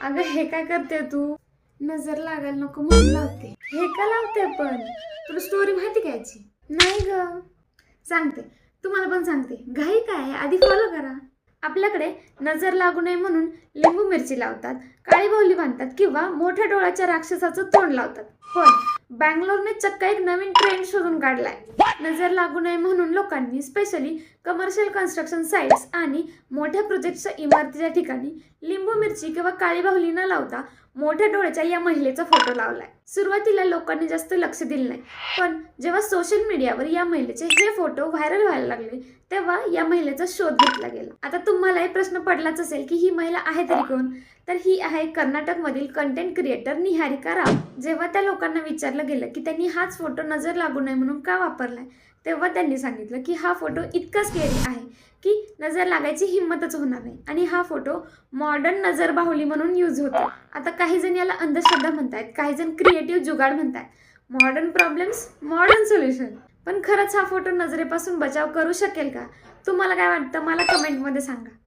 अगं हे काय करते तू? नजर लागायला नको म्हणून लावते. हे का लावते पण? तुला स्टोरी माहिती का याची? नाही ग. सांगते, तुम्हाला पण सांगते. घाई काय आहे, आधी फॉलो करा. आपल्याकडे नजर लागू नये म्हणून लिंबू मिरची लावतात, काळी बाहुली बांधतात किंवा मोठ्या डोळ्याच्या राक्षसाचं तोंड लावतात. पण बँगलोरने चक्क एक नवीन ट्रेंड शोधून काढलाय. नजर लागू नये म्हणून लोकांनी स्पेशली कमर्शियल कन्स्ट्रक्शन साइट्स आणि मोठ्या प्रोजेक्टच्या इमारतीच्या ठिकाणी लिंबू मिरची किंवा काळी बाहुली न लावता मोठ्या डोळ्याच्या या महिलेचा फोटो लावलाय. सुरुवातीला लोकांनी जास्त लक्ष दिलं नाही, पण जेव्हा सोशल मीडियावर या महिलेचे हे फोटो व्हायरल व्हायला लागले तेव्हा या महिलेचा शोध घेतला गेला. आता तुम्हालाही प्रश्न पडलाच असेल की ही महिला आहे तरी कोण? तर ही आहे कर्नाटकमधील कंटेंट क्रिएटर निहारिका राव. जेव्हा त्या लोकांना विचारलं गेलं की त्यांनी हाच फोटो नजर लागू नये म्हणून का वापरलाय, तेव्हा त्यांनी सांगितलं की हा फोटो इतका स्केरी आहे की नजर लागायची हिंमतच होणार नाही आणि हा फोटो मॉडर्न नजर बाहुली म्हणून यूज होतो. आता काही जण याला अंधश्रद्धा म्हणतायत, काही जण क्रिएटिव्ह जुगाड म्हणतायत. Modern problems modern solution. पण खरंच हा फोटो नजरेपासून बचाव करू शकेल का? तुम्हाला काय वाटतं मला कमेंटमध्ये सांगा.